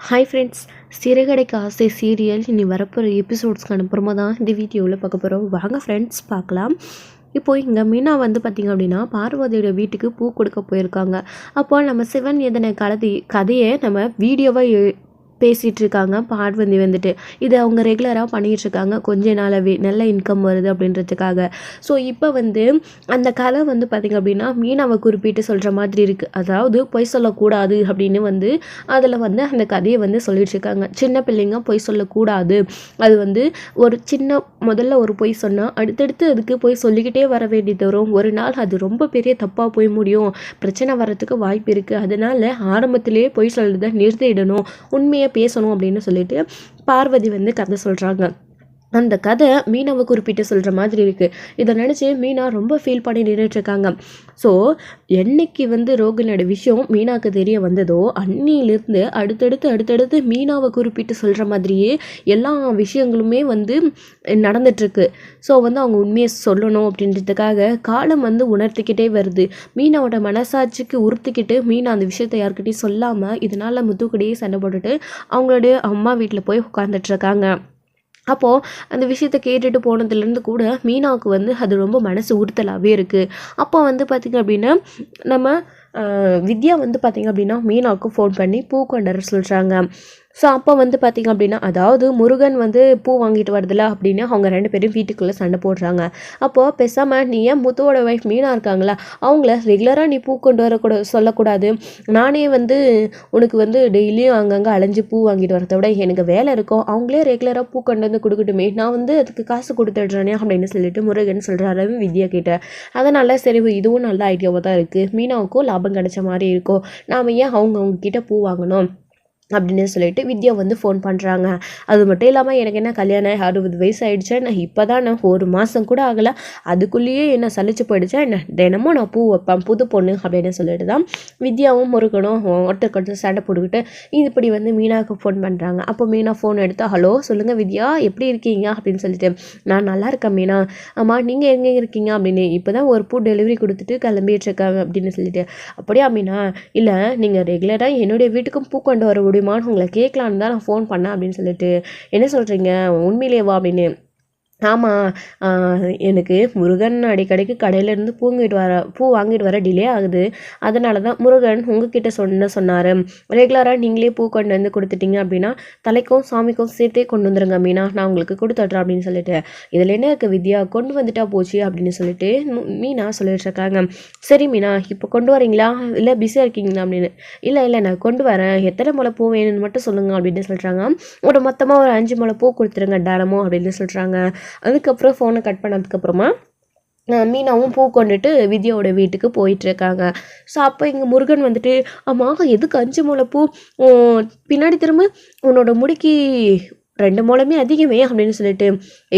Hi friends, சிறகடைக்கு ஆசை serial இனி வரப்போகிற எபிசோட்ஸ்க்கு அனுப்புறமா தான் இந்த வீடியோவில் பார்க்க போகிறோம். வாங்க ஃப்ரெண்ட்ஸ் பார்க்கலாம். இப்போ இங்கே மீனா வந்து பார்த்திங்க அப்படின்னா பார்வதியோட வீட்டுக்கு பூ கொடுக்க போயிருக்காங்க. அப்போ நம்ம சிவன் எதனை கதையை நம்ம வீடியோவாக பேசிகிட்டு இருக்காங்க. பார்வதி வந்துட்டு இதை அவங்க ரெகுலராக பண்ணிகிட்டு இருக்காங்க. கொஞ்ச நாளாகவே நல்ல இன்கம் வருது அப்படின்றதுக்காக. ஸோ இப்போ வந்து அந்த கதை வந்து பார்த்திங்க அப்படின்னா மீனாவை குறிப்பிட்டு சொல்கிற மாதிரி இருக்குது. அதாவது பொய் சொல்லக்கூடாது அப்படின்னு வந்து அதில் வந்து அந்த கதையை வந்து சொல்லிட்டு இருக்காங்க. சின்ன பிள்ளைங்க பொய் சொல்லக்கூடாது. அது வந்து ஒரு முதல்ல ஒரு பொய் சொன்னால் அடுத்தடுத்து அதுக்கு போய் சொல்லிக்கிட்டே வர வேண்டியது வரும். ஒரு நாள் அது ரொம்ப பெரிய தப்பாக போய் முடியும். பிரச்சனை வர்றதுக்கு வாய்ப்பு இருக்குது. அதனால் ஆரம்பத்திலேயே பொய் சொல்கிறத நிறுத்திடணும், உண்மையை பேசணும் அப்படின்னு சொல்லிட்டு பார்வதி வந்து கதை சொல்கிறாங்க. அந்த கதை மீனாவை குறிப்பிட்டு சொல்கிற மாதிரி இருக்குது. இதை நினச்சி மீனா ரொம்ப ஃபீல் பண்ணி நின்றுட்டுருக்காங்க. ஸோ என்னைக்கு வந்து ரோகிணியோட விஷயம் மீனாவுக்கு தெரிய வந்ததோ அன்னியிலிருந்து அடுத்தடுத்து மீனாவை குறிப்பிட்டு சொல்கிற மாதிரியே எல்லா விஷயங்களுமே வந்து நடந்துட்டுருக்கு. ஸோ வந்து அவங்க உண்மையை சொல்லணும் அப்படின்றதுக்காக காலம் வந்து உணர்த்திக்கிட்டே வருது. மீனாவோட மனசாட்சிக்கு உறுத்திக்கிட்டு மீனா அந்த விஷயத்தை யார்கிட்டையும் சொல்லாமல் இதனால் முத்துக்கூடையே சண்டை போட்டுட்டு அவங்களுடைய அம்மா வீட்டில் போய் உட்காந்துட்ருக்காங்க. அப்போது அந்த விஷயத்த கேட்டுட்டு போனதுலேருந்து கூட மீனாவுக்கு வந்து அது ரொம்ப மனசு உறுத்தலாகவே இருக்குது. அப்போ வந்து பார்த்திங்க அப்படின்னா நம்ம வித்யா வந்து பார்த்திங்க அப்படின்னா மீனாவுக்கு ஃபோன் பண்ணி பூ கொண்டு வர சொல்கிறாங்க. ஸோ அப்போ வந்து பார்த்திங்க அப்படின்னா அதாவது முருகன் வந்து பூ வாங்கிட்டு வருதுல அப்படின்னு அவங்க 2 பேரும் வீட்டுக்குள்ளே சண்டை போடுறாங்க. அப்போது பேசாமல் நீ ஏன் முத்துவோட ஒய்ஃப் மீனா இருக்காங்களா அவங்கள ரெகுலராக நீ பூ கொண்டு சொல்லக்கூடாது. நானே வந்து உனக்கு வந்து டெய்லியும் அங்கங்கே அலைஞ்சு பூ வாங்கிட்டு வரதை விட எனக்கு வேலை இருக்கும், அவங்களே ரெகுலராக பூ கொண்டு வந்து கொடுக்கட்டுமே, நான் வந்து அதுக்கு காசு கொடுத்துட்றேனே அப்படின்னு சொல்லிட்டு முருகன் சொல்கிறாரு வித்யா கிட்ட. அதனால் சரி இதுவும் நல்ல ஐடியாவாக தான் இருக்குது, மீனாவுக்கும் லாபம் கிடைச்ச மாதிரி இருக்கும், நாம் ஏன் அவங்கக்கிட்ட பூ வாங்கணும் அப்படின்னு சொல்லிட்டு வித்யா வந்து ஃபோன் பண்ணுறாங்க. அது மட்டும் இல்லாமல் எனக்கு என்ன கல்யாணம் 60 வயசு ஆகிடுச்சா, நான் இப்போ தான் நான் 1 மாதம் கூட ஆகலை, அதுக்குள்ளேயே என்ன சலிச்சு போயிடுச்சா என்ன, தினமும் நான் பூ வைப்பேன் புது பொண்ணு அப்படின்னு சொல்லிட்டு தான் வித்யாவும் முருகனும் ஒருத்தருக்கு சண்டை போட்டுக்கிட்டு இப்படி வந்து மீனாவுக்கு ஃபோன் பண்ணுறாங்க. அப்போ மீனா ஃபோன் எடுத்து ஹலோ சொல்லுங்கள் வித்யா எப்படி இருக்கீங்க அப்படின்னு சொல்லிட்டு, நான் நல்லா இருக்கேன் மீனா, ஆமாம் நீங்கள் எங்கே இருக்கீங்க அப்படின்னு, இப்போ தான் ஒரு பூ டெலிவரி கொடுத்துட்டு கிளம்பிட்டுருக்காங்க அப்படின்னு சொல்லிட்டு, அப்படியா மீனா, இல்லை நீங்கள் ரெகுலராக என்னுடைய வீட்டுக்கும் பூ கொண்டு வர முடியும் உங்களை கேட்கலான்னு தான் நான் ஃபோன் பண்ணேன் அப்படின்னு சொல்லிட்டு, என்ன சொல்கிறீங்க உண்மையிலேவா அப்படின்னு. ஆமாம், எனக்கு முருகன் அடிக்கடிக்கு கடையிலேருந்து பூ வாங்கிட்டு வர டிலே ஆகுது, அதனால தான் முருகன் உங்ககிட்ட சொன்னார் ரெகுலராக நீங்களே பூ கொண்டு வந்து கொடுத்துட்டீங்க அப்படின்னா தலைக்கும் சாமிக்கும் சேர்த்தே கொண்டு வந்துருங்க மீனா, நான் உங்களுக்கு கொடுத்துட்றேன் அப்படின்னு சொல்லிட்டு, இதில் என்ன இருக்குது வித்யா கொண்டு வந்துட்டா போச்சு அப்படின்னு சொல்லிட்டு மீனா சொல்லிட்டு இருக்காங்க. சரி மீனா இப்போ கொண்டு வரீங்களா இல்லை பிஸியாக இருக்கீங்களா அப்படின்னு. இல்லை நான் கொண்டு வரேன், எத்தனை முளை பூ வேணும்னு மட்டும் சொல்லுங்கள் அப்படின்னு சொல்கிறாங்க. மொத்தமாக ஒரு 5 முளை பூ கொடுத்துருங்க டேரமோ அப்படின்னு சொல்கிறாங்க. அதுக்கப்புறம் ஃபோனை கட் பண்ணதுக்கப்புறமா மீனாவும் பூ கொண்டுட்டு வித்யாவோட வீட்டுக்கு போயிட்டுருக்காங்க. ஸோ அப்போ இங்கே முருகன் வந்துட்டு ஆமாம் எதுக்கு 5 முளை பூ, பின்னாடி திரும்ப உன்னோட முடிக்கு 2 முழமே அதிகமே அப்படின்னு சொல்லிட்டு,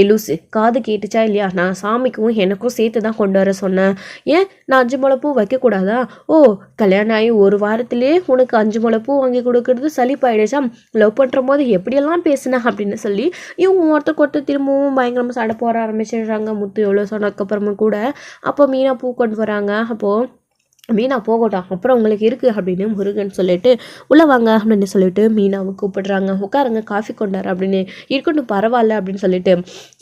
லூசு காது கேட்டுச்சா இல்லையா, நான் சாமிக்கும் எனக்கும் சேர்த்து தான் கொண்டு வர சொன்னேன், ஏன் நான் 5 முளை பூ வைக்கக்கூடாதா, ஓ கல்யாணம் ஆகி 1 வாரத்திலே உனக்கு 5 முளை பூ வாங்கி கொடுக்கறது சலிப்பாயிடுச்சா, லவ் பண்ணுற போது எப்படியெல்லாம் பேசுனேன் அப்படின்னு சொல்லி இவங்க ஒருத்தர் திரும்பவும் பயங்கரமாக சண்டை போட ஆரம்பிச்சிடுறாங்க. முத்து எவ்வளோ சொன்னதுக்கப்புறமா கூட அப்போ மீனா பூ கொண்டு வராங்க. அப்போது மீனா போகட்டும் அப்புறம் உங்களுக்கு இருக்குது அப்படின்னு முருகன் சொல்லிட்டு உள்ளே வாங்க அப்படின்னு சொல்லிட்டு மீனாவை கூப்பிடுறாங்க. உட்காருங்க காஃபி கொண்டாரு அப்படின்னு, இருக்கட்டும் பரவாயில்ல அப்படின்னு சொல்லிட்டு,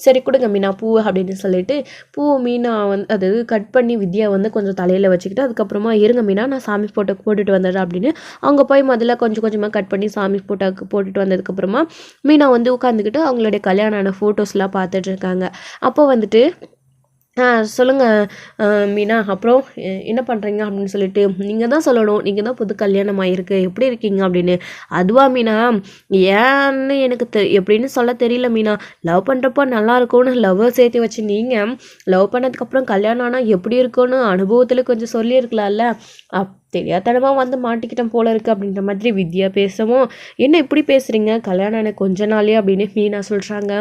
சரி கொடுங்க மீனா பூ அப்படின்னு சொல்லிட்டு பூ மீனா வந்து அது கட் பண்ணி வித்யா வந்து கொஞ்சம் தலையில் வச்சுக்கிட்டு அதுக்கப்புறமா இருங்க மீனா நான் சாமி போட்டுட்டு வந்துடுறேன் அப்படின்னு அவங்க போய் முதல்ல கொஞ்சமாக கட் பண்ணி சாமி போட்டுட்டு வந்ததுக்கப்புறமா மீனா வந்து உட்காந்துக்கிட்டு அவங்களுடைய கல்யாணம் ஆன ஃபோட்டோஸ்லாம் பார்த்துட்டு இருக்காங்க. அப்போ வந்துட்டு சொல்லுங்கள் மீனா அப்புறம் என்ன பண்ணுறீங்க அப்படின்னு சொல்லிட்டு, நீங்கள் தான் சொல்லணும், நீங்கள் தான் புது கல்யாணம் ஆகிருக்கு எப்படி இருக்கீங்க அப்படின்னு. அதுவா மீனா ஏன்னு எனக்கு எப்படின்னு சொல்ல தெரியல மீனா, லவ் பண்ணுறப்போ நல்லா இருக்கும்னு லவ்வை சேர்த்து வச்சு நீங்கள் லவ் பண்ணதுக்கப்புறம் கல்யாணம் ஆனால் எப்படி இருக்கும்னு அனுபவத்தில் கொஞ்சம் சொல்லியிருக்கலாம்ல, தெரியாதனமாக வந்து மாட்டிக்கிட்டேன் போல இருக்குது அப்படின்ற மாதிரி வித்யா பேசவும், என்ன இப்படி பேசுகிறீங்க கல்யாணம் எனக்கு கொஞ்ச நாளே அப்படின்னு மீனா சொல்கிறாங்க.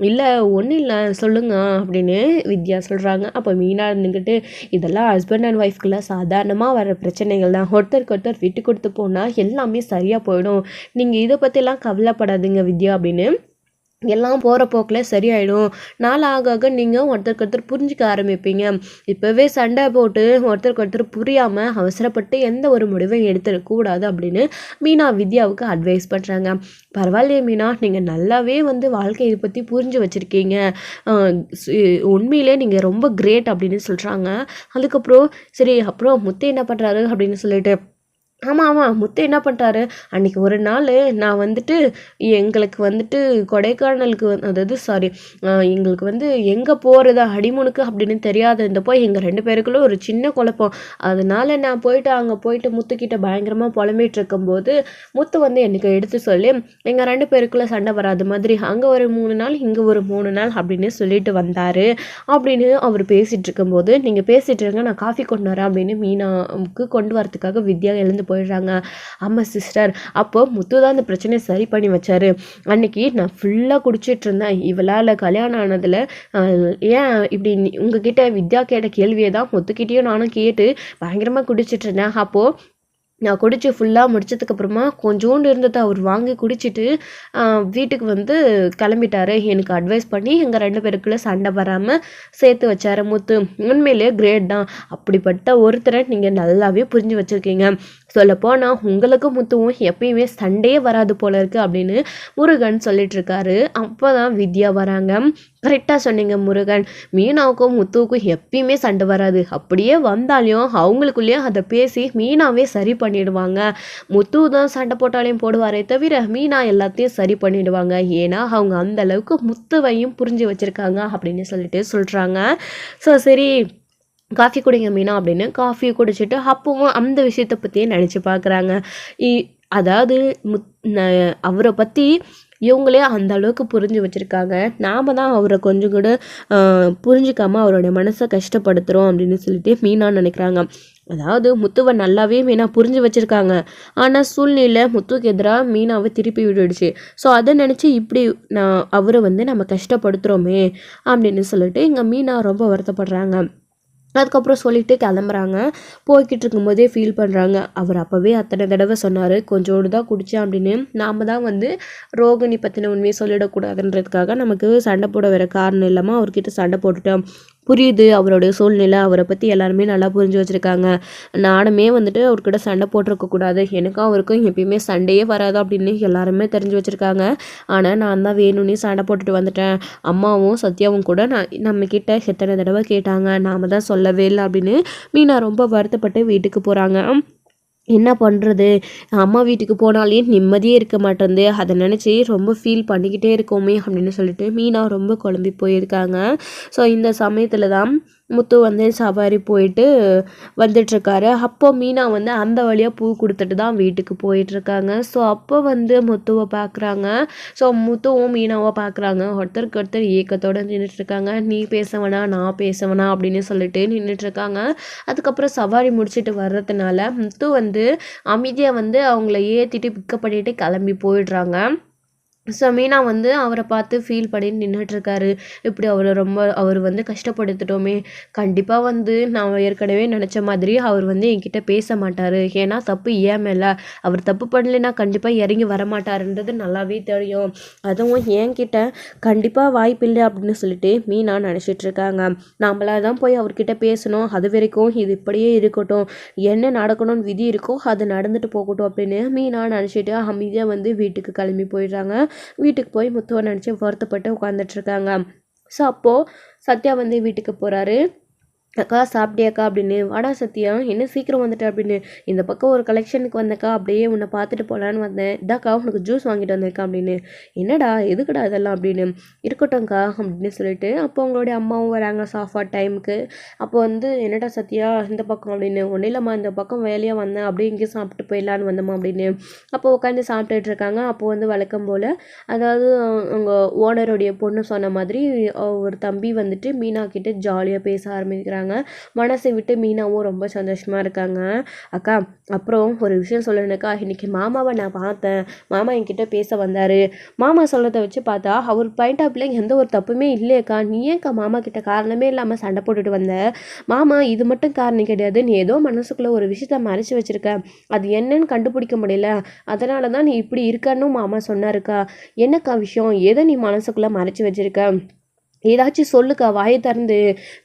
இல்லை ஒன்றும் இல்லை சொல்லுங்க அப்படின்னு வித்யா சொல்கிறாங்க. அப்போ மீனா இருந்துக்கிட்டு இதெல்லாம் ஹஸ்பண்ட் அண்ட் ஒய்ஃப்குள்ளே சாதாரணமாக வர பிரச்சனைகள் தான், ஒருத்தருக்கு விட்டு கொடுத்து போனால் எல்லாமே சரியாக போயிடும், நீங்கள் இதை பற்றிலாம் கவலைப்படாதீங்க வித்யா அப்படின்னு எல்லாம் போகிற போக்கில் சரியாயிடும். நாள் ஆக ஆக நீங்கள் ஒருத்தருக்கு ஒருத்தர் புரிஞ்சிக்க ஆரம்பிப்பீங்க. இப்போவே சண்டை போட்டு ஒருத்தருக்கு ஒருத்தர் புரியாமல் அவசரப்பட்டு எந்த ஒரு முடிவையும் எடுத்துடக்கூடாது அப்படின்னு மீனா வித்யாவுக்கு அட்வைஸ் பண்ணுறாங்க. பரவாயில்லையே மீனா, நீங்கள் நல்லாவே வந்து வாழ்க்கையை பற்றி புரிஞ்சு வச்சுருக்கீங்க, உண்மையிலே நீங்கள் ரொம்ப கிரேட் அப்படின்னு சொல்கிறாங்க. அதுக்கப்புறம் சரி, அப்புறம் முத்து என்ன பண்ணுறாரு அப்படின்னு சொல்லிட்டு, ஆமாம் முத்து என்ன பண்ணிட்டாரு, அன்றைக்கி ஒரு நாள் நான் வந்துட்டு எங்களுக்கு வந்துட்டு கொடைக்கானலுக்கு அதாவது சாரி எங்களுக்கு வந்து எங்கே போகிறதா ஹனிமூனுக்கு அப்படின்னு தெரியாத இருந்தப்போ எங்கள் 2 பேருக்குள்ள ஒரு சின்ன குழப்பம். அதனால் நான் போயிட்டு அங்கே போயிட்டு முத்துக்கிட்ட பயங்கரமாக புலம்பிகிட்டு இருக்கும்போது முத்து வந்து எனக்கு எடுத்து சொல்லி எங்கள் 2 பேருக்குள்ளே சண்டை வராத மாதிரி அங்கே ஒரு 3 நாள் இங்கே ஒரு 3 நாள் அப்படின்னு சொல்லிட்டு வந்தார் அப்படின்னு அவர் பேசிகிட்டு இருக்கும்போது, நீங்கள் பேசிகிட்டு இருங்க நான் காஃபி கொண்டு வரேன் அப்படின்னு மீனாவுக்கு கொண்டு வரதுக்காக வித்யா எழுந்து போயிடுறாங்க. ஆமாம் சிஸ்டர், அப்போ முத்து தான் அந்த பிரச்சனையை சரி பண்ணி வச்சாரு. அன்னைக்கு நான் ஃபுல்லாக குடிச்சிட்டு இருந்தேன். இவளால் கல்யாணம் ஆனதில் ஏன் இப்படி உங்ககிட்ட வித்யா கேட்ட கேள்வியை தான் முத்துக்கிட்டேயும் நானும் கேட்டு பயங்கரமாக குடிச்சிட்டு இருந்தேன். அப்போது நான் குடித்து ஃபுல்லாக முடிச்சதுக்கப்புறமா கொஞ்சோண்டு இருந்ததை அவர் வாங்கி குடிச்சிட்டு வீட்டுக்கு வந்து கிளம்பிட்டாரு. எனக்கு அட்வைஸ் பண்ணி எங்கள் 2 பேருக்குள்ளே சண்டை வராமல் சேர்த்து வச்சார் முத்து. உண்மையிலே கிரேட் தான். அப்படிப்பட்ட ஒருத்தரை நீங்கள் நல்லாவே புரிஞ்சு வச்சுருக்கீங்க. சொல்லப்போனால் உங்களுக்கும் முத்துவும் எப்பயுமே சண்டையே வராது போல இருக்குது அப்படின்னு முருகன் சொல்லிட்டுருக்காரு. அப்போ தான் வித்யா வராங்க. கரெக்டாக சொன்னீங்க முருகன், மீனாவுக்கும் முத்துவுக்கும் எப்பயுமே சண்டை வராது. அப்படியே வந்தாலையும் அவங்களுக்குள்ளேயே அதை பேசி மீனாவே சரி பண்ணிடுவாங்க. முத்து தான் சண்டை போட்டாலையும் போடுவாரே தவிர மீனா எல்லாத்தையும் சரி பண்ணிடுவாங்க. ஏன்னா அவங்க அந்த அளவுக்கு முத்துவையும் புரிஞ்சு வச்சுருக்காங்க அப்படின்னு சொல்லிட்டு சொல்கிறாங்க. ஸோ சரி, காஃபி குடிங்க மீனா அப்படின்னு காஃபி குடிச்சிட்டு அப்பவும் அந்த விஷயத்தை பற்றியே நினச்சி பார்க்குறாங்க. அதாவது அவரை பற்றி இவங்களே அந்த அளவுக்கு புரிஞ்சு வச்சுருக்காங்க. நாம் தான் அவரை கொஞ்சம் கூட புரிஞ்சிக்காமல் அவருடைய மனசை கஷ்டப்படுத்துகிறோம் அப்படின்னு சொல்லிட்டு மீனா நினைக்கிறாங்க. அதாவது முத்துவை நல்லாவே மீனா புரிஞ்சு வச்சுருக்காங்க. ஆனால் சூழ்நிலை முத்துக்கு எதிராக மீனாவை திருப்பி விட்டுடுச்சு. ஸோ அதை நினச்சி இப்படி அவரை வந்து நம்ம கஷ்டப்படுத்துகிறோமே அப்படின்னு சொல்லிட்டு இங்கே மீனா ரொம்ப வருத்தப்படுறாங்க. அதுக்கப்புறம் சொல்லிட்டு கிளம்புறாங்க. போய்கிட்டு இருக்கும்போதே ஃபீல் பண்ணுறாங்க. அவர் அப்போவே அத்தனை தடவை சொன்னார் கொஞ்சோடு தான் குடித்தேன் அப்படின்னு. நாம் தான் வந்து ரோகிணி பற்றின உண்மையை சொல்லிடக்கூடாதுன்றதுக்காக நமக்கு சண்டை போட வேறு காரணம் இல்லாமல் அவர்கிட்ட சண்டை போட்டுட்டோம். புரியுது அவருடைய சூழ்நிலை, அவரை பற்றி எல்லாருமே நல்லா புரிஞ்சு வச்சுருக்காங்க. நானுமே வந்துட்டு அவர்கிட்ட சண்டை போட்டிருக்கக்கூடாது, எனக்கும் அவருக்கும் எப்பயுமே சண்டையே வராது அப்படின்னு எல்லாருமே தெரிஞ்சு வச்சுருக்காங்க. ஆனால் நான் தான் வேணும்னே சண்டை போட்டுட்டு வந்துட்டேன். அம்மாவும் சத்யாவும் கூட நம்மக்கிட்ட எத்தனை தடவை கேட்டாங்க, நாம் தான் சொல்லவே இல்லை அப்படின்னு மீனா ரொம்ப வருத்தப்பட்டு வீட்டுக்கு போகிறாங்க. என்ன பண்ணுறது, அம்மா வீட்டுக்கு போனாலே நிம்மதியே இருக்க மாட்டேங்குது, அதை நினச்சி ரொம்ப ஃபீல் பண்ணிக்கிட்டே இருக்கோமே அப்படின்னு சொல்லிட்டு மீனா ரொம்ப குழம்பி போயிருக்காங்க. ஸோ இந்த சமயத்தில் தான் முத்து வந்து சவாரி போயிட்டு வந்துட்டுருக்காரு. அப்போ மீனா வந்து அந்த வழியாக பூ கொடுத்துட்டு தான் வீட்டுக்கு போயிட்டுருக்காங்க. ஸோ அப்போ வந்து முத்துவை பார்க்குறாங்க. ஸோ முத்துவும் மீனாவை பார்க்குறாங்க. ஒருத்தருக்கு ஒருத்தர் ஏக்கத்தோடு நின்றுட்டுருக்காங்க. நீ பேசவனா நான் பேசவனா அப்படின்னு சொல்லிட்டு நின்றுட்டுருக்காங்க. அதுக்கப்புறம் சவாரி முடிச்சுட்டு வர்றதுனால முத்து வந்து அமைதியாக வந்து அவங்கள ஏற்றிட்டு பிக்கப் பண்ணிட்டு கிளம்பி போயிடுறாங்க. ஸோ மீனா வந்து அவரை பார்த்து ஃபீல் பண்ணி நின்றுட்டுருக்காரு. இப்படி அவர் வந்து கஷ்டப்படுத்திட்டோமே, கண்டிப்பாக வந்து நான் ஏற்கனவே நினச்ச மாதிரி அவர் வந்து என்கிட்ட பேச மாட்டார். ஏன்னா தப்பு ஏன் மேலே, அவர் தப்பு பண்ணலைன்னா கண்டிப்பாக இறங்கி வரமாட்டாருன்றது நல்லாவே தெரியும். அதுவும் என்கிட்ட கண்டிப்பாக வாய்ப்பில்லை அப்படின்னு சொல்லிட்டு மீனா நினச்சிட்ருக்காங்க. நம்மளாக தான் போய் அவர்கிட்ட பேசணும், அது வரைக்கும் இது இப்படியே இருக்கட்டும், என்ன நடக்கணும்னு விதி இருக்கோ அது நடந்துட்டு போகட்டும் அப்படின்னு மீனா நினச்சிட்டு அமைதியாக வந்து வீட்டுக்கு கிளம்பி போயிடுறாங்க. வீட்டுக்கு போய் முத்துவை நினச்சி வருத்தப்பட்டு உட்காந்துட்ருக்காங்க. ஸோ அப்போது சத்யா வந்து வீட்டுக்கு போகிறாரு. அக்கா சாப்பிட்டியாக்கா அப்படின்னு. வாடா சத்யா, என்ன சீக்கிரம் வந்துட்டேன் அப்படின்னு. இந்த பக்கம் ஒரு கலெக்ஷனுக்கு வந்தக்கா, அப்படியே உன்னை பார்த்துட்டு போகலான்னு வந்தேன். இதாக்கா உனக்கு ஜூஸ் வாங்கிட்டு வந்திருக்கேன் அப்படின்னு. என்னடா எதுக்குடா இதெல்லாம் அப்படின்னு. இருக்கட்டும்க்கா அப்படின்னு சொல்லிட்டு அப்போ அவங்களுடைய அம்மாவும் வராங்க சாப்பாடு டைமுக்கு. அப்போ வந்து என்னடா சத்யா இந்த பக்கம் அப்படின்னு. ஒன்றும் இல்லைம்மா, இந்த பக்கம் வேலையாக வந்தேன், அப்படியே இங்கேயும் சாப்பிட்டு போயிடலான்னு வந்தோம்மா அப்படின்னு. அப்போ உட்காந்து சாப்பிட்டுட்டு இருக்காங்க. அப்போ வந்து வழக்கம் போல், அதாவது அவங்க ஓனருடைய பொண்ணு சொன்ன மாதிரி ஒரு தம்பி வந்துட்டு மீனா கிட்ட ஜாலியாக பேச ஆரம்பிக்கிறாங்க. அப்படின்றாங்க. மனசை விட்டு மீனாவும் ரொம்ப சந்தோஷமாக இருக்காங்க. அக்கா அப்புறம் ஒரு விஷயம் சொல்லணுக்கா, இன்றைக்கி மாமாவை நான் பார்த்தேன், மாமா என்கிட்ட பேச வந்தார். மாமா சொல்கிறத வச்சு பார்த்தா அவர் பாயிண்ட் ஆஃப் வியூவில் எந்த ஒரு தப்புமே இல்லையக்கா, நீ ஏன்க்கா மாமா கிட்ட காரணமே இல்லாமல் சண்டை போட்டுட்டு வந்த? மாமா இது மட்டும் காரணம் கிடையாது, நீ ஏதோ மனசுக்குள்ளே ஒரு விஷயத்த மறைச்சி வச்சுருக்க, அது என்னன்னு கண்டுபிடிக்க முடியல, அதனால தான் நீ இப்படி இருக்கன்னு மாமா சொன்னாருக்கா. என்னக்கா விஷயம், எதை நீ மனசுக்குள்ளே மறைச்சி வச்சுருக்க? ஏதாச்சும் சொல்லுக்கா, வாயை திறந்து.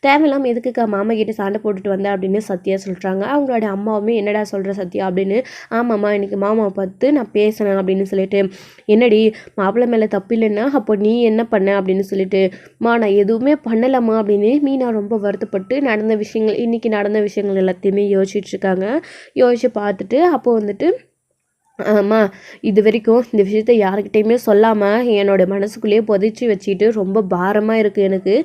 தேவையில்லாமல் எதுக்குக்கா மாமா கிட்ட சண்டை போட்டுட்டு வந்தேன் அப்படின்னு சத்யா சொல்கிறாங்க. அவங்களோட அம்மாவுமே என்னடா சொல்கிற சத்யா அப்படின்னு. ஆமாம்மா இன்னைக்கு மாமாவை பார்த்து நான் பேசினேன் அப்படின்னு சொல்லிட்டு. என்னடி மாப்பிள்ளை மேலே தப்பு இல்லைன்னா அப்போ நீ என்ன பண்ண அப்படின்னு சொல்லிட்டு. நான் எதுவுமே பண்ணலம்மா அப்படின்னு மீனா ரொம்ப வருத்தப்பட்டு நடந்த விஷயங்கள், இன்றைக்கி நடந்த விஷயங்கள் எல்லாத்தையுமே யோசிச்சுட்ருக்காங்க. யோசிச்சு பார்த்துட்டு அப்போது வந்துட்டு ஆமா இது வரைக்கும் இந்த விஷயத்த யாருக்கிட்டையுமே சொல்லாமல் என்னோடய மனசுக்குள்ளேயே புதைச்சி வச்சுட்டு ரொம்ப பாரமாக இருக்குது எனக்கு.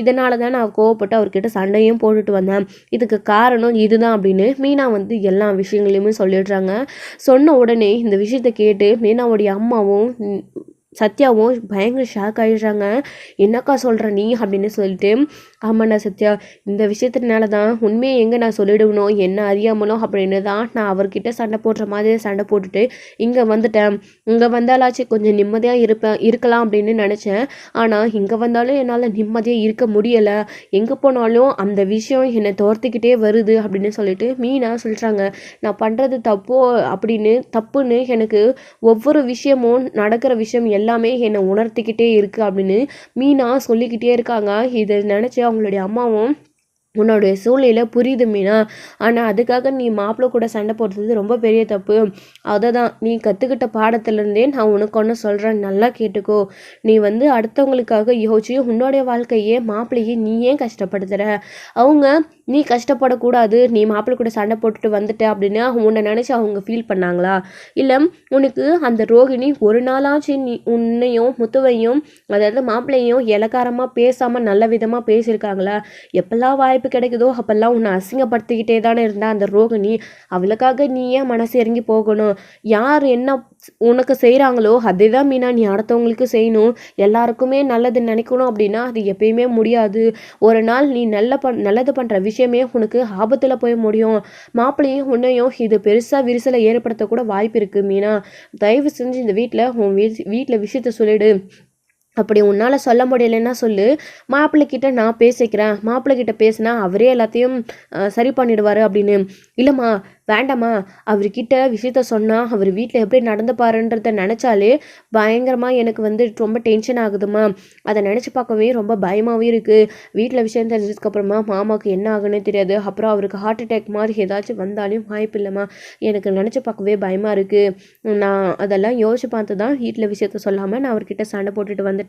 இதனால தான் நான் கோவப்பட்டு அவர்கிட்ட சண்டையும் போட்டுட்டு வந்தேன். இதுக்கு காரணம் இதுதான் அப்படின்னு மீனா வந்து எல்லா விஷயங்களையுமே சொல்லிடுறாங்க. சொன்ன உடனே இந்த விஷயத்த கேட்டு மீனாவுடைய அம்மாவும் சத்யாவும் பயங்கர ஷாக் ஆகிடுறாங்க. என்னக்கா சொல்கிற நீ அப்படின்னு சொல்லிட்டு. ஆமாண்ணா சத்யா, இந்த விஷயத்தினால தான் உண்மையை எங்கே நான் சொல்லிடுவனோ என்ன அறியாமலோ அப்படின்னு தான் நான் அவர்கிட்ட சண்டை போடுற மாதிரி சண்டை போட்டுட்டு இங்கே வந்துட்டேன். இங்கே வந்தாலாச்சும் கொஞ்சம் நிம்மதியாக இருக்கலாம் அப்படின்னு நினச்சேன். ஆனால் இங்கே வந்தாலும் என்னால் நிம்மதியாக இருக்க முடியலை. எங்கே போனாலும் அந்த விஷயம் என்னை தோர்த்திக்கிட்டே வருது அப்படின்னு சொல்லிட்டு மீனா சொல்கிறாங்க. நான் பண்ணுறது தப்புன்னு எனக்கு ஒவ்வொரு விஷயமும் நடக்கிற விஷயம் எல்லாமே என்னை உணர்த்திக்கிட்டே இருக்குது அப்படின்னு மீனா சொல்லிக்கிட்டே இருக்காங்க. இதை நினச்சி அவங்களுடைய அம்மாவும் உன்னோடைய சூழ்நிலை புரியுது மீனா, ஆனால் அதுக்காக நீ மாப்பிள்ளை கூட சண்டை போடுறது ரொம்ப பெரிய தப்பு. அதை தான் நீ கற்றுக்கிட்ட பாடத்துலேருந்தே நான் உனக்கு ஒன்று சொல்கிறேன், நல்லா கேட்டுக்கோ. நீ வந்து அடுத்தவங்களுக்காக யோசிச்சு உன்னோடைய வாழ்க்கையே மாப்பிள்ளையே நீ ஏன் கஷ்டப்படுத்துகிற? அவங்க நீ கஷ்டப்படக்கூடாது, நீ மாப்பிள்ளை கூட சண்டை போட்டுட்டு வந்துட்ட அப்படின்னு உன்னை நினச்சி அவங்க ஃபீல் பண்ணாங்களா? இல்லை உனக்கு அந்த ரோகிணி ஒரு நாளாச்சும் உன்னையும் முத்துவையும் அதாவது மாப்பிள்ளையும் இலக்காரமாக பேசாமல் நல்ல விதமாக பேசியிருக்காங்களா? எப்பெல்லாம் வாய்ப்பு கிடைக்குதோ அப்பெல்லாம் உன்னை அசிங்கப்படுத்திக்கிட்டே தானே இருந்தா அந்த ரோகிணி. அவளுக்காக நீ ஏன் மனசு இறங்கி போகணும்? யார் என்ன உனக்கு செய்கிறாங்களோ அதே தான் மீனா நீ அடுத்தவங்களுக்கு செய்யணும். எல்லாருக்குமே நல்லது நினைக்கணும் அப்படின்னா அது எப்பயுமே முடியாது. ஒரு நாள் நீ நல்லது பண்ணுற விஷயமே உனக்கு ஆபத்தில் போய் முடியும். மாப்பிள்ளையும் உன்னையும் இது பெருசாக விரிசலை ஏற்படுத்தக்கூட வாய்ப்பு இருக்குது மீனா. தயவு செஞ்சு இந்த வீட்டில் விஷயத்த சொல்லிடு. அப்படி உன்னால் சொல்ல முடியலைன்னா சொல்லு, மாப்பிள்ளைக்கிட்ட நான் பேசிக்கிறேன், மாப்பிள்ளைக்கிட்ட பேசினா அவரே எல்லாத்தையும் சரி பண்ணிடுவார் அப்படின்னு. இல்லைம்மா வேண்டாம்மா, அவர்கிட்ட விஷயத்த சொன்னால் அவர் வீட்டில் எப்படி நடந்துப்பாருன்றத நினச்சாலே பயங்கரமாக எனக்கு வந்து ரொம்ப டென்ஷன் ஆகுதுமா. அதை நினச்சி பார்க்கவே ரொம்ப பயமாகவே இருக்குது. வீட்டில் விஷயம் தெரிஞ்சதுக்கப்புறமா மாமாவுக்கு என்ன ஆகுன்னே தெரியாது. அப்புறம் அவருக்கு ஹார்ட் அட்டாக் மாதிரி ஏதாச்சும் வந்தாலும் வாய்ப்பு இல்லைம்மா. எனக்கு நினச்சி பார்க்கவே பயமாக இருக்குது. நான் அதெல்லாம் யோசிச்சு பார்த்து தான் வீட்டில் விஷயத்த சொல்லாமல் நான் அவர்கிட்ட சண்டை போட்டுட்டு வந்துட்டேன்.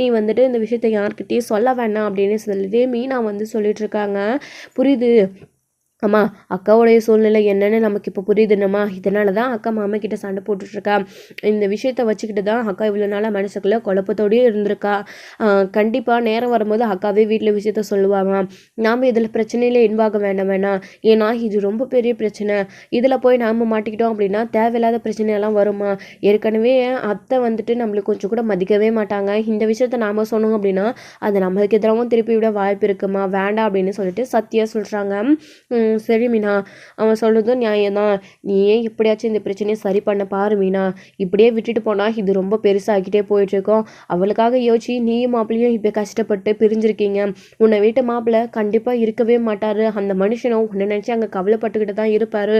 நீ வந்துட்டு இந்த விஷயத்த யார்கிட்டையும் சொல்ல வேணாம் அப்படின்னு சொல்லிட்டு மீனா வந்து சொல்லிட்டு இருக்காங்க. புரியுது அம்மா, அக்காவுடைய சூழ்நிலை என்னன்னு நமக்கு இப்போ புரியுதுன்னம்மா. இதனால தான் அக்கா மாமா கிட்ட சண்டை போட்டுட்ருக்கா. இந்த விஷயத்த வச்சுக்கிட்டு தான் அக்கா இவ்வளோ நாளாக மனசுக்குள்ளே குழப்பத்தோடயே இருந்திருக்கா. கண்டிப்பாக நேரம் வரும்போது அக்காவே வீட்டில் விஷயத்த சொல்லுவாமா. நாம் இதில் பிரச்சனையில் இன்வாக வேணாம். ஏன்னா இது ரொம்ப பெரிய பிரச்சனை. இதில் போய் நாம் மாட்டிக்கிட்டோம் அப்படின்னா தேவையில்லாத பிரச்சனையெல்லாம் வருமா. ஏற்கனவே அத்தை வந்துட்டு நம்மளுக்கு கொஞ்சம் கூட மதிக்கவே மாட்டாங்க. இந்த விஷயத்த நாம் சொன்னோம் அப்படின்னா அது நம்மளுக்கு எதிராகவும் திருப்பி விட வாய்ப்பு இருக்குமா. வேண்டாம் அப்படின்னு சொல்லிட்டு சத்யா சொல்கிறாங்க. சரி மீனா, அவன் சொல்கிறதும் நியாயம்தான். நீ ஏன் எப்படியாச்சும் இந்த பிரச்சனையை சரி பண்ண பாரு மீனா. இப்படியே விட்டுட்டு போனால் இது ரொம்ப பெருசாகிட்டே போயிட்டுருக்கோம். அவளுக்காக யோசிச்சு நீயும் மாப்பிள்ளையும் இப்போ கஷ்டப்பட்டு பிரிஞ்சிருக்கீங்க. உன்னை வீட்டு மாப்பிள்ளை கண்டிப்பாக இருக்கவே மாட்டார். அந்த மனுஷனும் உன்னை நினச்சி அங்கே கவலைப்பட்டுக்கிட்டு தான் இருப்பார்.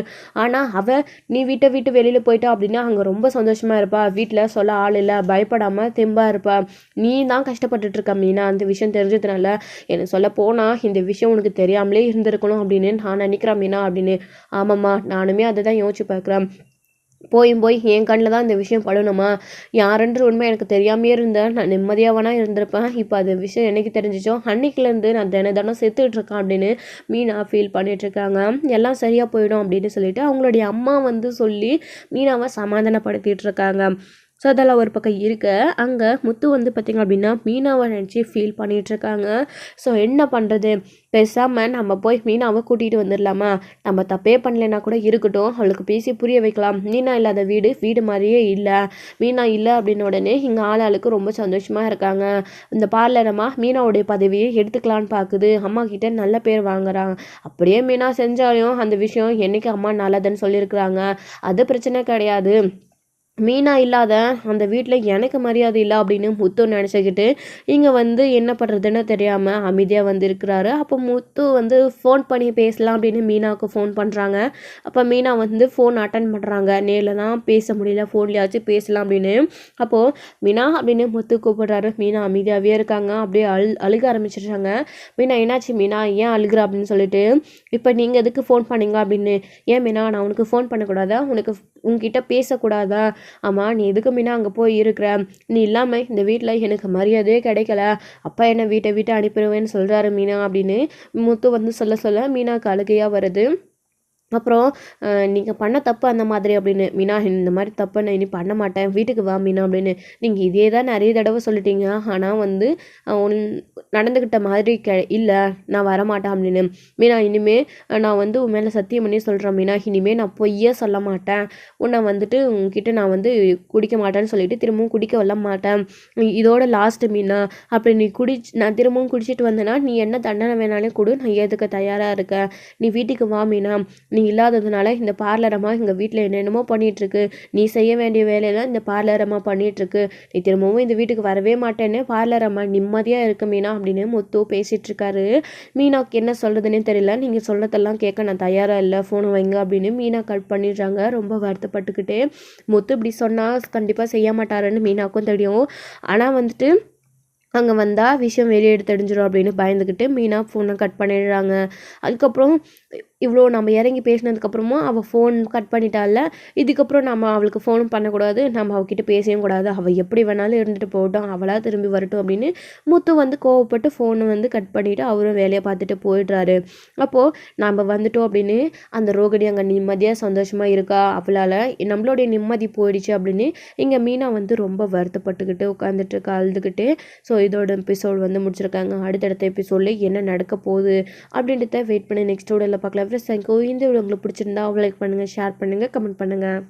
ஆனால் நீ வீட்டை விட்டு வெளியில் போயிட்டா அப்படின்னா அங்கே ரொம்ப சந்தோஷமாக இருப்பா. வீட்டில் சொல்ல ஆள் இல்லை, பயப்படாமல் தெம்பாக இருப்பா. நீ தான் கஷ்டப்பட்டுட்ருக்க மீனா. அந்த விஷயம் தெரிஞ்சதுனால எனக்கு சொல்ல போனால் இந்த விஷயம் உனக்கு தெரியாமலே இருந்திருக்கணும் அப்படின்னு நான் நினைக்கிறேன் மீனா அப்படின்னு. ஆமாம்மா, நானுமே அதை தான் யோசிச்சு பார்க்குறேன். போய் என் கண்ணில் தான் இந்த விஷயம் படணுமா. யாருன்ற உண்மை எனக்கு தெரியாமையே இருந்தேன். நான் நிம்மதியாக வேணா இருந்திருப்பேன். இப்போ அது விஷயம் எனக்கு தெரிஞ்சிச்சோ அன்னைக்குலேருந்து நான் தினம் செத்துட்ருக்கேன் அப்படின்னு மீனா ஃபீல் பண்ணிகிட்ருக்காங்க. எல்லாம் சரியாக போயிடும் அப்படின்னு சொல்லிட்டு அவங்களுடைய அம்மா வந்து சொல்லி மீனாவை சமாதானப்படுத்திகிட்டு இருக்காங்க. ஸோ அதெல்லாம் ஒரு பக்கம் இருக்க அங்கே முத்து வந்து பார்த்திங்க அப்படின்னா மீனாவை நினச்சி ஃபீல் பண்ணிகிட்ருக்காங்க. ஸோ என்ன பண்ணுறது, பேசாமல் நம்ம போய் மீனாவை கூட்டிகிட்டு வந்துடலாமா, நம்ம தப்பே பண்ணலைன்னா கூட இருக்கட்டும், அவளுக்கு பேசி புரிய வைக்கலாம். மீனா இல்லாத வீடு வீடு மாதிரியே இல்லை, மீனா இல்லை அப்படின்ன உடனே இங்கே ஆளாளுக்கு ரொம்ப சந்தோஷமாக இருக்காங்க. இந்த பார்லரம்மா மீனாவுடைய பதவியை எடுத்துக்கலான்னு பார்க்குது, அம்மா கிட்ட நல்ல பேர் வாங்குறாங்க. அப்படியே மீனா செஞ்சாலும் அந்த விஷயம் என்றைக்கு அம்மா நல்லதுன்னு சொல்லியிருக்கிறாங்க, அது பிரச்சனை கிடையாது. மீனா இல்லாத அந்த வீட்டில் எனக்கு மரியாதை இல்லை அப்படின்னு முத்து நினச்சிக்கிட்டு இங்கே வந்து என்ன பண்ணுறதுன்னு தெரியாமல் அமைதியாக வந்து இருக்கிறாரு. அப்போ முத்து வந்து ஃபோன் பண்ணி பேசலாம் அப்படின்னு மீனாவுக்கு ஃபோன் பண்ணுறாங்க. அப்போ மீனா வந்து ஃபோன் அட்டன் பண்ணுறாங்க. நேரில் தான் பேச முடியல, ஃபோன்லேயாச்சும் பேசலாம் அப்படின்னு. அப்போது மீனா அப்படின்னு முத்து கூப்பிடுறாரு. மீனா அமைதியாகவே இருக்காங்க. அப்படியே அழுக ஆரம்பிச்சிடுறாங்க. மீனா என்னாச்சு மீனா, ஏன் அழுகுற அப்படின்னு சொல்லிட்டு, இப்போ நீங்கள் எதுக்கு ஃபோன் பண்ணீங்க அப்படின்னு. ஏன் மீனா, நான் உனக்கு ஃபோன் பண்ணக்கூடாதா, உங்ககிட்ட பேசக்கூடாதா, ஆமாம் நீ எதுக்கு மீனா அங்கே போய் இருக்கிற, நீ இல்லாமல் இந்த வீட்டில் எனக்கு மரியாதையே கிடைக்கல, அப்பா என்னை வீட்டை விட்டு அனுப்பிடுவேன்னு சொல்கிறாரு மீனா அப்படின்னு முத்து வந்து சொல்ல மீனாவுக்கு அழுகையாக வருது. அப்புறம் நீங்கள் பண்ண தப்பு அந்த மாதிரி அப்படின்னு. மீனா இந்த மாதிரி தப்பை நான் இனி பண்ண மாட்டேன், வீட்டுக்கு வா மீனா அப்படின்னு. நீங்கள் இதே தான் நிறைய தடவை சொல்லிட்டீங்க, ஆனால் வந்து நடந்துக்கிட்ட மாதிரி இல்லை, நான் வரமாட்டேன் அப்படின்னு. மீனா இனிமே நான் வந்து உன் மேலே சத்தியம் பண்ணி சொல்கிறேன் மீனா, இனிமேல் நான் பொய்யே சொல்ல மாட்டேன், உன்னை வந்துட்டு உங்ககிட்ட நான் வந்து குடிக்க மாட்டேன்னு சொல்லிட்டு திரும்பவும் குடிக்க வர மாட்டேன், இதோட லாஸ்ட்டு மீனா. அப்படி நீ நான் திரும்பவும் குடிச்சிட்டு வந்தேன்னா நீ என்ன தண்டனை வேணாலும் கொடு, நான் ஏற்றுக்க தயாராக இருக்கேன், நீ வீட்டுக்கு வா மீனா. நீ இல்லாததுனால இந்த பார்லரம்மா எங்கள் வீட்டில் என்னென்னமோ பண்ணிகிட்ருக்கு, நீ செய்ய வேண்டிய வேலையெல்லாம் இந்த பார்லரம்மா பண்ணிகிட்ருக்கு, நீ திரும்பவும் இந்த வீட்டுக்கு வரவே மாட்டேன்னு பார்லரம்மா நிம்மதியாக இருக்கு மீனா அப்படின்னு முத்து பேசிகிட்ருக்காரு. மீனாவுக்கு என்ன சொல்கிறதுனே தெரியல. நீங்கள் சொல்கிறதெல்லாம் கேட்க நான் தயாராக இல்லை, ஃபோனை வைங்க அப்படின்னு மீனா கட் பண்ணிடுறாங்க ரொம்ப வருத்தப்பட்டுக்கிட்டே. முத்து இப்படி சொன்னால் கண்டிப்பாக செய்ய மாட்டாருன்னு மீனாவுக்கும் தெரியும். ஆனால் வந்துட்டு அங்கே வந்தால் விஷயம் வெளியே தெரிஞ்சிடும் அப்படின்னு பயந்துக்கிட்டு மீனா ஃபோனை கட் பண்ணிடுறாங்க. அதுக்கப்புறம் இவ்வளோ நம்ம இறங்கி பேசினதுக்கப்புறமா அவள் ஃபோன் கட் பண்ணிட்டால, இதுக்கப்புறம் நம்ம அவளுக்கு ஃபோனும் பண்ணக்கூடாது, நம்ம அவகிட்ட பேசவும் கூடாது, அவள் எப்படி வேணாலும் இருந்துட்டு போகட்டும், அவளாக திரும்பி வரட்டும் அப்படின்னு முத்து வந்து கோவப்பட்டு ஃபோனை வந்து கட் பண்ணிவிட்டு அவரும் வேலையை பார்த்துட்டு போயிடுறாரு. அப்போது நம்ம வந்துட்டோம் அப்படின்னு அந்த ரோகிணி அங்கே நிம்மதியாக சந்தோஷமாக இருக்கா, அவளால் நம்மளுடைய நிம்மதி போயிடுச்சு அப்படின்னு இங்கே மீனா வந்து ரொம்ப வருத்தப்பட்டுக்கிட்டு உட்காந்துட்டு இருக்கா அழுதுகிட்டு. ஸோ இதோட எபிசோட் வந்து முடிச்சிருக்காங்க. அடுத்தடுத்த எபிசோடில் என்ன நடக்க போகுது அப்படின்றத வெயிட் பண்ணி நெக்ஸ்ட் வீடியோவில் பார்க்கலாம். Friends, thank you. இந்த வீடியோ உங்களுக்கு பிடிச்சிருந்தா லைக் பண்ணுங்கள், ஷேர் பண்ணுங்கள், கமெண்ட் பண்ணுங்கள்.